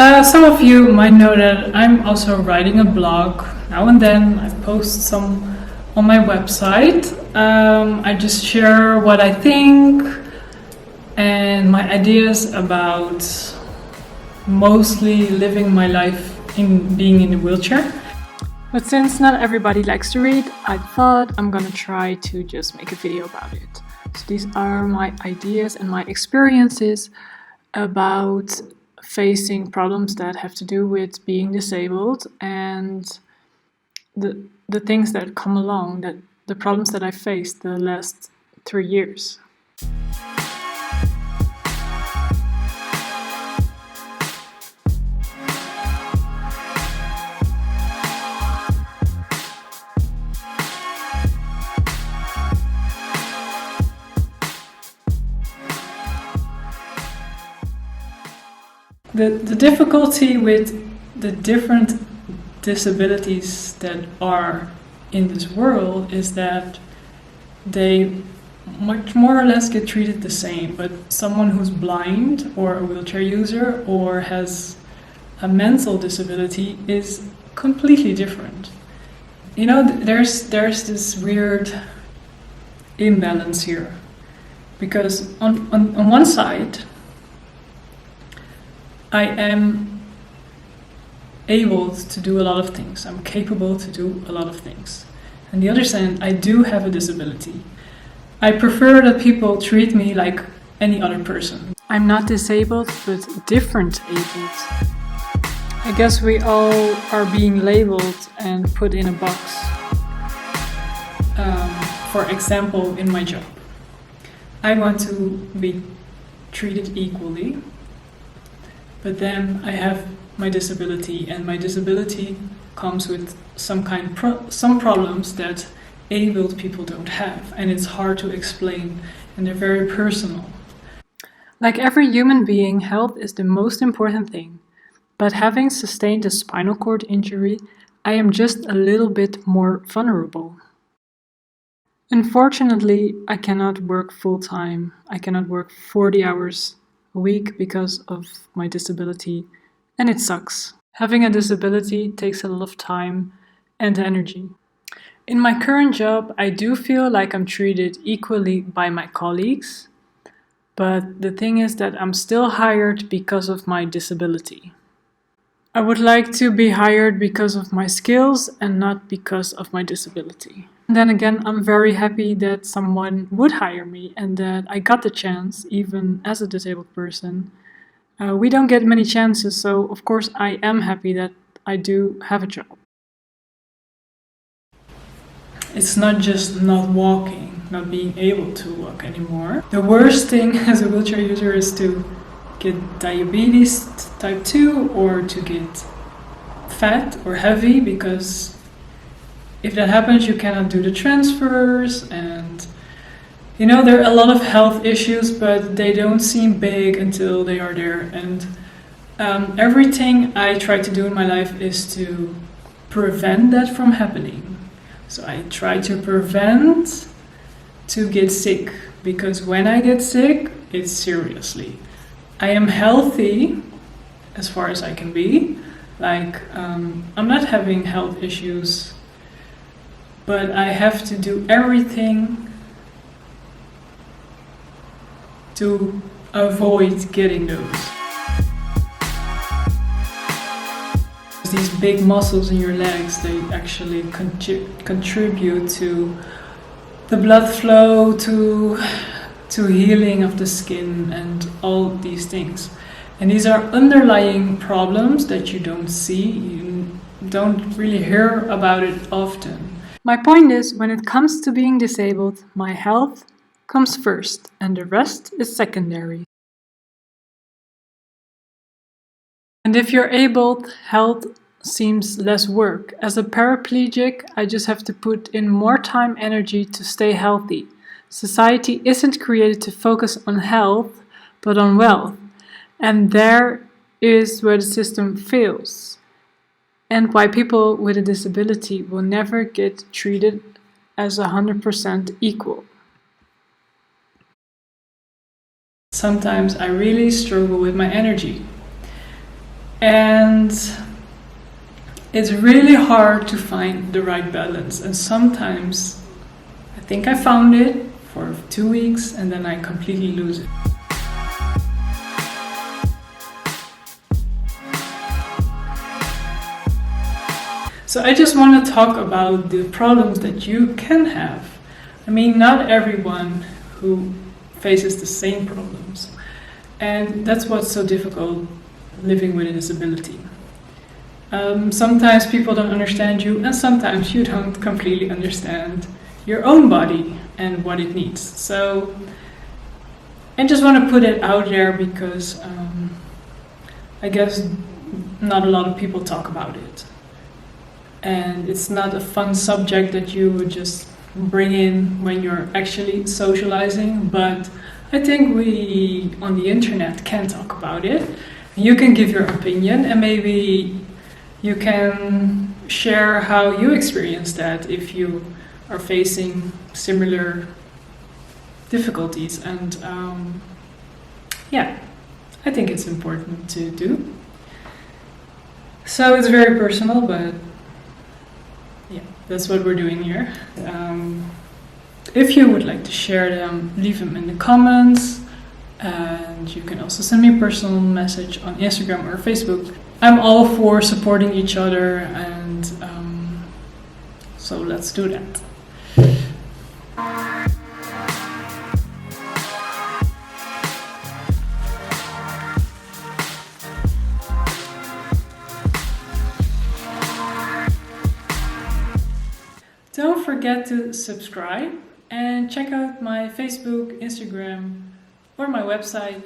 Some of you might know that I'm also writing a blog. Now and then I post some on my website. I just share what I think and my ideas about mostly living my life in being in a wheelchair. But since not everybody likes to read, I thought I'm gonna try to just make a video about it. So these are my ideas and my experiences about facing problems that have to do with being disabled and the things that come along, that the problems that I faced the last 3 years. The difficulty with the different disabilities that are in this world is that they much more or less get treated the same, but someone who's blind or a wheelchair user or has a mental disability is completely different. You know, there's this weird imbalance here, because on one side I am able to do a lot of things. I'm capable to do a lot of things. On the other side, I do have a disability. I prefer that people treat me like any other person. I'm not disabled, but different abled. I guess we all are being labeled and put in a box. For example, in my job, I want to be treated equally. But then I have my disability, and my disability comes with some problems that abled people don't have, and it's hard to explain, and they're very personal. Like every human being, health is the most important thing. But having sustained a spinal cord injury, I am just a little bit more vulnerable. Unfortunately, I cannot work full-time. I cannot work 40 hours a week because of my disability, and it sucks. Having a disability takes a lot of time and energy. In my current job, I do feel like I'm treated equally by my colleagues, but the thing is that I'm still hired because of my disability. I would like to be hired because of my skills and not because of my disability. And then again, I'm very happy that someone would hire me and that I got the chance, even as a disabled person. We don't get many chances, so of course I am happy that I do have a job. It's not just not walking, not being able to walk anymore. The worst thing as a wheelchair user is to get diabetes type 2 or to get fat or heavy, because if that happens, you cannot do the transfers, and you know, there are a lot of health issues, but they don't seem big until they are there. And everything I try to do in my life is to prevent that from happening. So I try to prevent to get sick, because when I get sick, it's seriously. I am healthy as far as I can be. Like, I'm not having health issues, but I have to do everything to avoid getting those. These big muscles in your legs, they actually contribute to the blood flow, to healing of the skin and all these things. And these are underlying problems that you don't see, you don't really hear about it often. My point is, when it comes to being disabled, my health comes first and the rest is secondary. And if you're able, health seems less work. As a paraplegic, I just have to put in more time, energy to stay healthy. Society isn't created to focus on health, but on wealth. And there is where the system fails, and why people with a disability will never get treated as 100% equal. Sometimes I really struggle with my energy. And it's really hard to find the right balance. And sometimes I think I found it for 2 weeks and then I completely lose it. So I just want to talk about the problems that you can have. I mean, not everyone who faces the same problems. And that's what's so difficult living with a disability. Sometimes people don't understand you, and sometimes you don't completely understand your own body and what it needs. So I just want to put it out there because I guess not a lot of people talk about it. And it's not a fun subject that you would just bring in when you're actually socializing, but I think we on the internet can talk about it. You can give your opinion and maybe you can share how you experience that if you are facing similar difficulties. And yeah, I think it's important to do. So it's very personal, but yeah, that's what we're doing here. If you would like to share them, leave them in the comments. And you can also send me a personal message on Instagram or Facebook. I'm all for supporting each other, and so let's do that. Don't forget to subscribe and check out my Facebook, Instagram, or my website.